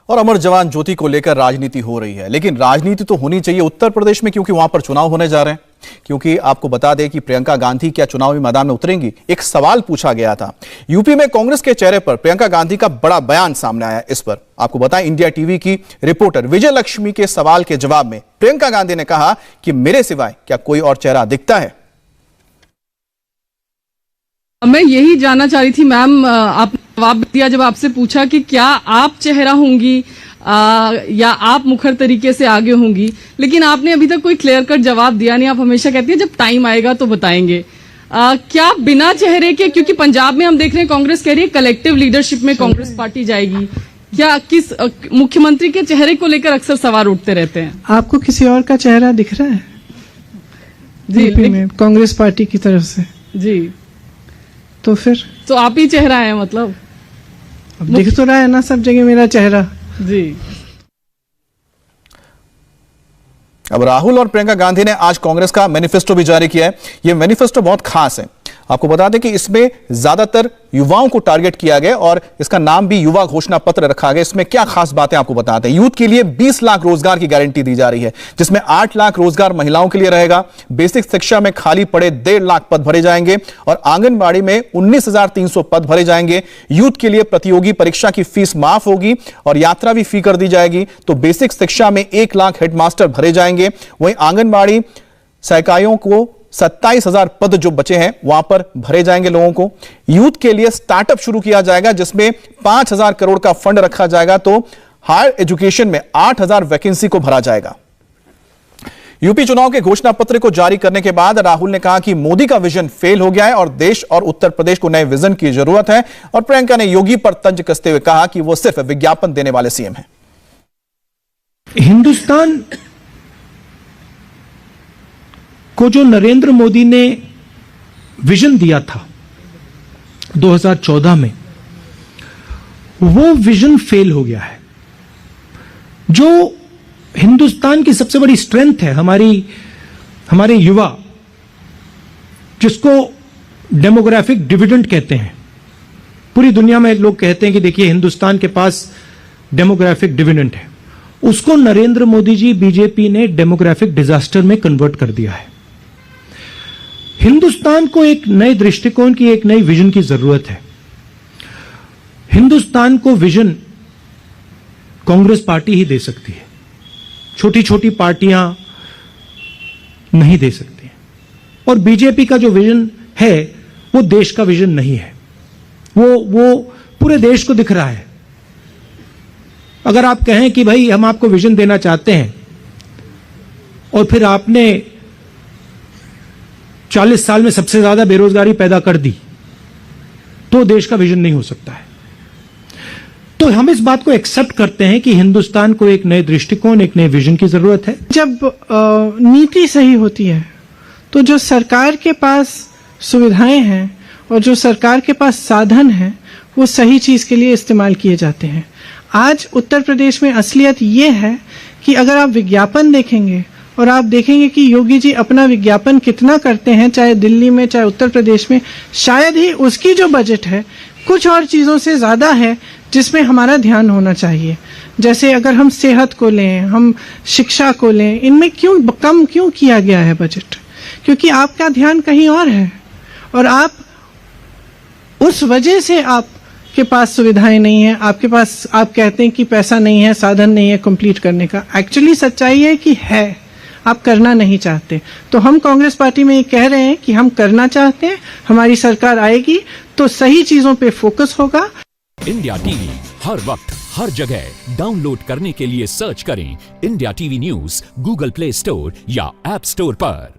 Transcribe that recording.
और अमर जवान ज्योति को लेकर राजनीति हो रही है, लेकिन राजनीति तो होनी चाहिए उत्तर प्रदेश में, क्योंकि वहां पर चुनाव होने जा रहे हैं। क्योंकि आपको बता दें कि प्रियंका गांधी क्या चुनावी मैदान में उतरेंगी, एक सवाल पूछा गया था। यूपी में कांग्रेस के चेहरे पर प्रियंका गांधी का बड़ा बयान सामने आया। इस पर आपको बताएं, इंडिया टीवी की रिपोर्टर विजय लक्ष्मी के सवाल के जवाब में प्रियंका गांधी ने कहा कि मेरे सिवाय क्या कोई और चेहरा दिखता है। मैं यही जानना चाह रही थी मैम, आपने जवाब दिया जब आपसे पूछा कि क्या आप चेहरा होंगी या आप मुखर तरीके से आगे होंगी, लेकिन आपने अभी तक कोई क्लियर कट जवाब दिया नहीं। आप हमेशा कहती हैं जब टाइम आएगा तो बताएंगे। क्या बिना चेहरे के, क्योंकि पंजाब में हम देख रहे हैं कांग्रेस कह रही है कलेक्टिव लीडरशिप में कांग्रेस पार्टी जाएगी, क्या किस मुख्यमंत्री के चेहरे को लेकर अक्सर सवाल उठते रहते हैं? आपको किसी और का चेहरा दिख रहा है जी में कांग्रेस पार्टी की तरफ से? जी, तो फिर तो आप ही चेहरा है, मतलब अब दिख तो रहा है ना सब जगह मेरा चेहरा जी। अब राहुल और प्रियंका गांधी ने आज कांग्रेस का मैनिफेस्टो भी जारी किया है। यह मैनिफेस्टो बहुत खास है। आपको बता दें कि इसमें ज्यादातर युवाओं को टारगेट किया गया और इसका नाम भी युवा घोषणा पत्र रखा गया। इसमें क्या खास बातें आपको बताते हैं। यूथ के लिए 20 लाख रोजगार की गारंटी दी जा रही है, जिसमें 8 लाख रोजगार महिलाओं के लिए रहेगा। बेसिक शिक्षा में खाली पड़े 1.5 लाख पद भरे जाएंगे और आंगनबाड़ी में 19,300 पद भरे जाएंगे। यूथ के लिए प्रतियोगी परीक्षा की फीस माफ होगी और यात्रा भी फी कर दी जाएगी। तो बेसिक शिक्षा में 1 लाख हेडमास्टर भरे जाएंगे। वहीं आंगनबाड़ी सहायिकाओं को 27,000 पद जो बचे हैं वहां पर भरे जाएंगे लोगों को। यूथ के लिए स्टार्टअप शुरू किया जाएगा, जिसमें 5,000 करोड़ का फंड रखा जाएगा। तो हायर एजुकेशन में 8,000 वैकेंसी को भरा जाएगा। यूपी चुनाव के घोषणा पत्र को जारी करने के बाद राहुल ने कहा कि मोदी का विजन फेल हो गया है और देश और उत्तर प्रदेश को नए विजन की जरूरत है। और प्रियंका ने योगी पर तंज कसते हुए कहा कि वो सिर्फ विज्ञापन देने वाले सीएम हैं। हिंदुस्तान को जो नरेंद्र मोदी ने विजन दिया था 2014 में, वो विजन फेल हो गया है। जो हिंदुस्तान की सबसे बड़ी स्ट्रेंथ है, हमारे युवा, जिसको डेमोग्राफिक डिविडेंड कहते हैं। पूरी दुनिया में लोग कहते हैं कि देखिए हिंदुस्तान के पास डेमोग्राफिक डिविडेंड है। उसको नरेंद्र मोदी जी, बीजेपी ने डेमोग्राफिक डिजास्टर में कन्वर्ट कर दिया है। हिंदुस्तान को एक नए दृष्टिकोण की, एक नई विजन की जरूरत है। हिंदुस्तान को विजन कांग्रेस पार्टी ही दे सकती है, छोटी छोटी पार्टियां नहीं दे सकती। और बीजेपी का जो विजन है वो देश का विजन नहीं है, वो पूरे देश को दिख रहा है। अगर आप कहें कि भाई हम आपको विजन देना चाहते हैं और फिर आपने 40 साल में सबसे ज्यादा बेरोजगारी पैदा कर दी, तो देश का विजन नहीं हो सकता है। तो हम इस बात को एक्सेप्ट करते हैं कि हिंदुस्तान को एक नए दृष्टिकोण, एक नए विजन की जरूरत है। जब नीति सही होती है तो जो सरकार के पास सुविधाएं हैं और जो सरकार के पास साधन हैं, वो सही चीज के लिए इस्तेमाल किए जाते हैं। आज उत्तर प्रदेश में असलियत ये है कि अगर आप विज्ञापन देखेंगे और आप देखेंगे कि योगी जी अपना विज्ञापन कितना करते हैं, चाहे दिल्ली में चाहे उत्तर प्रदेश में, शायद ही उसकी जो बजट है कुछ और चीजों से ज्यादा है जिसमें हमारा ध्यान होना चाहिए। जैसे अगर हम सेहत को लें, हम शिक्षा को लें, इनमें कम क्यों किया गया है बजट? क्योंकि आपका ध्यान कहीं और है और आप उस वजह से आपके पास सुविधाएं नहीं है, आपके पास, आप कहते हैं कि पैसा नहीं है, साधन नहीं है कंप्लीट करने का। एक्चुअली सच्चाई है कि है, आप करना नहीं चाहते। तो हम कांग्रेस पार्टी में ये कह रहे हैं कि हम करना चाहते हैं, हमारी सरकार आएगी तो सही चीजों पे फोकस होगा। इंडिया टीवी हर वक्त हर जगह डाउनलोड करने के लिए सर्च करें India TV news Google play store या ऐप स्टोर पर।